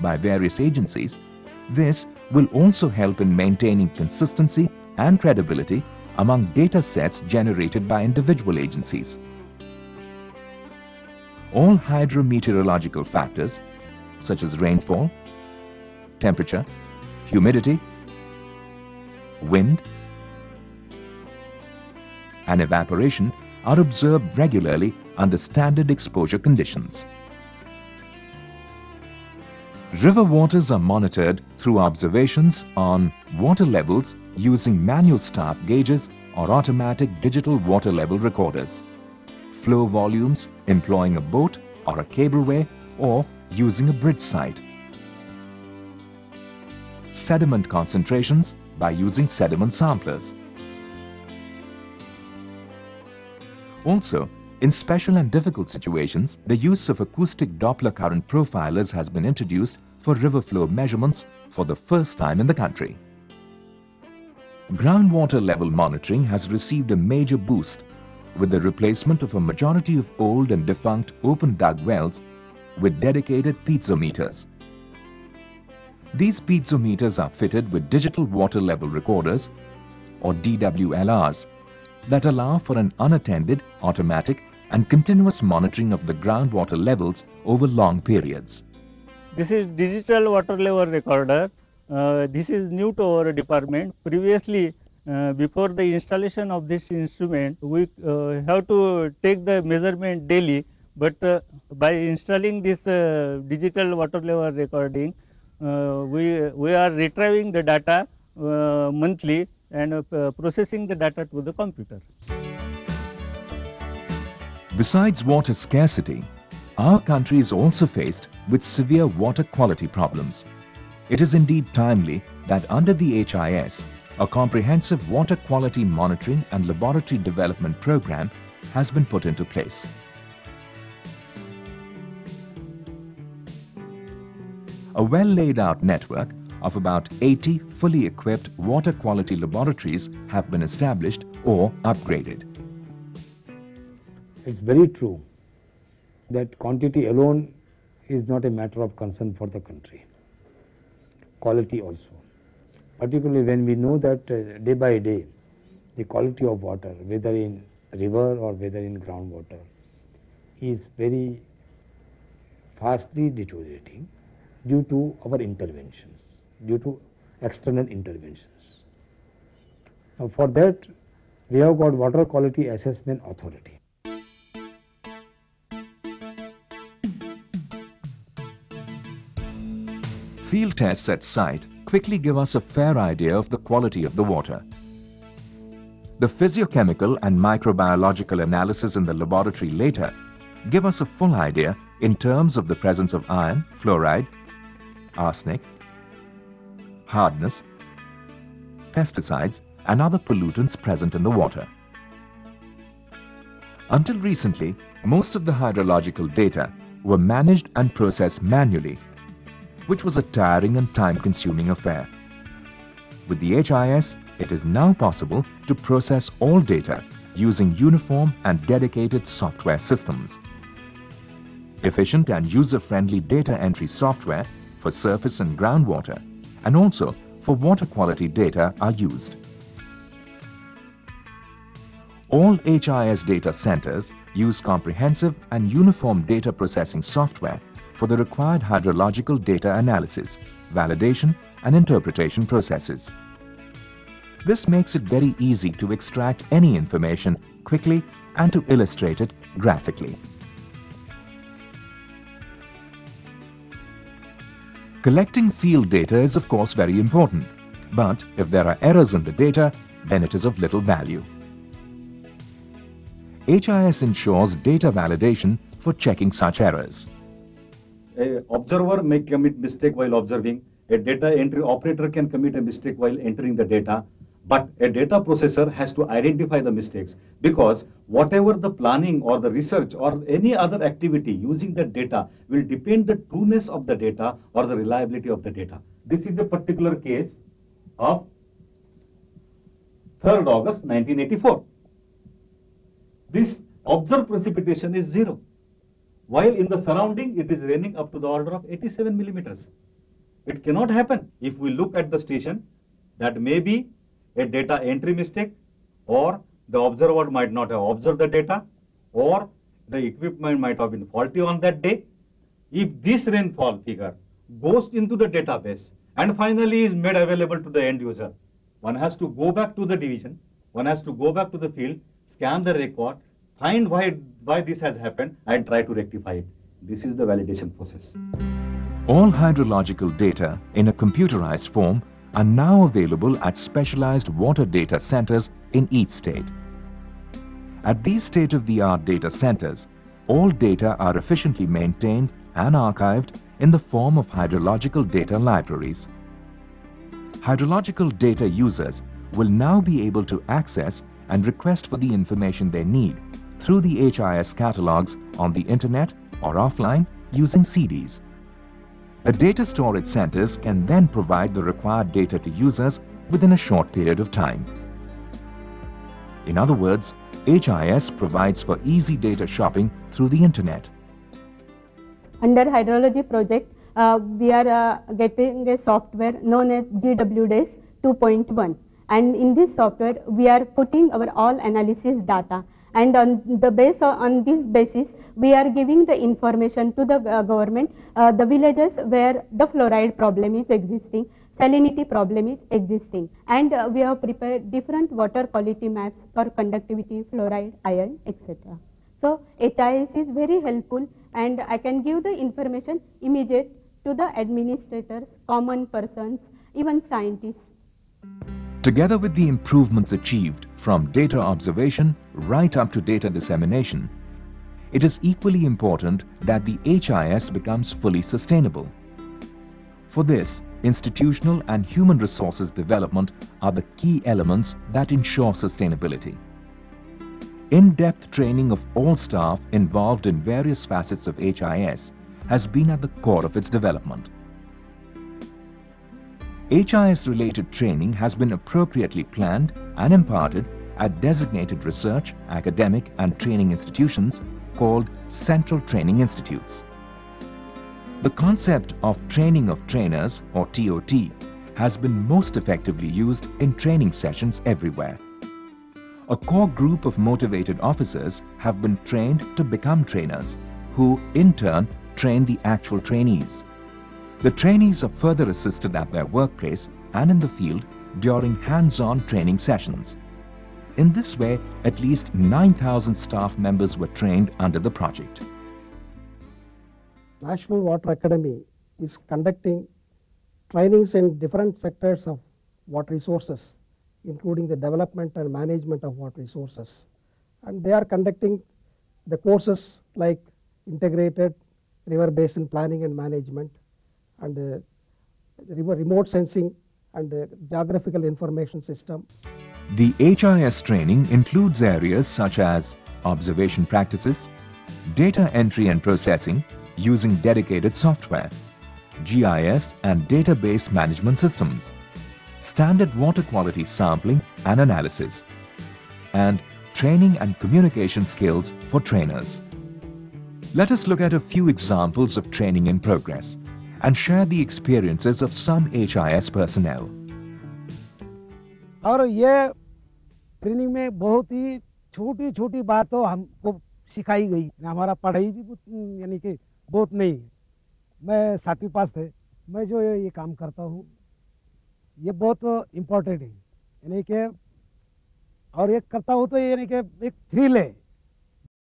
by various agencies, this will also help in maintaining consistency and credibility among data sets generated by individual agencies. All hydrometeorological factors such as rainfall, temperature, humidity, wind, and evaporation are observed regularly under standard exposure conditions. River waters are monitored through observations on water levels using manual staff gauges or automatic digital water level recorders, flow volumes employing a boat or a cableway or using a bridge site, sediment concentrations by using sediment samplers. Also, in special and difficult situations, the use of acoustic Doppler current profilers has been introduced for river flow measurements for the first time in the country. Groundwater level monitoring has received a major boost with the replacement of a majority of old and defunct open dug wells with dedicated piezometers. These piezometers are fitted with digital water level recorders or DWLRs that allow for an unattended, automatic and continuous monitoring of the groundwater levels over long periods. This is digital water level recorder. This is new to our department. Previously, before the installation of this instrument, we have to take the measurement daily, but by installing this digital water level recording, we are retrieving the data monthly and processing the data to the computer. Besides water scarcity, our country is also faced with severe water quality problems. It is indeed timely that under the HIS, a comprehensive water quality monitoring and laboratory development program has been put into place. A well laid out network of about 80 fully equipped water quality laboratories have been established or upgraded. It's very true that quantity alone is not a matter of concern for the country. Quality also. Particularly when we know that day by day the quality of water, whether in river or whether in groundwater, is very fastly deteriorating due to our interventions, due to external interventions. Now for that we have got Water Quality Assessment Authority. Field tests at site quickly give us a fair idea of the quality of the water. The physiochemical and microbiological analysis in the laboratory later give us a full idea in terms of the presence of iron, fluoride, arsenic, hardness, pesticides and other pollutants present in the water. Until recently, most of the hydrological data were managed and processed manually, which was a tiring and time-consuming affair. With the HIS, it is now possible to process all data using uniform and dedicated software systems. Efficient and user-friendly data entry software for surface and groundwater and also for water quality data are used. All HIS data centers use comprehensive and uniform data processing software for the required hydrological data analysis, validation and interpretation processes. This makes it very easy to extract any information quickly and to illustrate it graphically. Collecting field data is of course very important, but if there are errors in the data, then it is of little value. HIS ensures data validation for checking such errors. An observer may commit mistake while observing. A data entry operator can commit a mistake while entering the data. But a data processor has to identify the mistakes, because whatever the planning or the research or any other activity using the data will depend the trueness of the data or the reliability of the data. This is a particular case of 3rd August 1984. This observed precipitation is 0. While in the surrounding it is raining up to the order of 87 millimeters. It cannot happen. If we look at the station, that may be a data entry mistake, or the observer might not have observed the data, or the equipment might have been faulty on that day. If this rainfall figure goes into the database and finally is made available to the end user, one has to go back to the division, one has to go back to the field, scan the record, find why this has happened, and try to rectify it. This is the validation process. All hydrological data in a computerized form are now available at specialized water data centers in each state. At these state-of-the-art data centers, all data are efficiently maintained and archived in the form of hydrological data libraries. Hydrological data users will now be able to access and request for the information they need through the HIS catalogs on the internet or offline using CDs. The data storage centers can then provide the required data to users within a short period of time. In other words, HIS provides for easy data shopping through the internet. Under Hydrology Project, we are getting a software known as HIWD 2.1, and in this software we are putting our all analysis data, and on this basis we are giving the information to the government, the villages where the fluoride problem is existing, salinity problem is existing, and we have prepared different water quality maps for conductivity, fluoride, iron, etc. So HIS is very helpful, and I can give the information immediate to the administrators, common persons, even scientists. Together with the improvements achieved from data observation right up to data dissemination, it is equally important that the HIS becomes fully sustainable. For this, institutional and human resources development are the key elements that ensure sustainability. In-depth training of all staff involved in various facets of HIS has been at the core of its development. HIS-related training has been appropriately planned and imparted at designated research, academic and training institutions called Central Training Institutes. The concept of training of trainers, or TOT, has been most effectively used in training sessions everywhere. A core group of motivated officers have been trained to become trainers, who in turn train the actual trainees. The trainees are further assisted at their workplace and in the field during hands-on training sessions. In this way, at least 9,000 staff members were trained under the project. National Water Academy is conducting trainings in different sectors of water resources, including the development and management of water resources. And they are conducting the courses like integrated river basin planning and management, and remote sensing and geographical information system. The HIS training includes areas such as observation practices, data entry and processing using dedicated software, GIS and database management systems, standard water quality sampling and analysis, and training and communication skills for trainers. Let us look at a few examples of training in progress and share the experiences of some HIS personnel. और ये training में बहुत ही छोटी छोटी बातों हमको सिखाई गई। हमारा पढ़ाई भी यानी कि बहुत नहीं, मैं 7वीं पास थे, मैं जो ये काम करता हूँ ये बहुत इम्पोर्टेंट है, यानी कि और ये करता हूँ तो यानी कि एक थ्रिल है।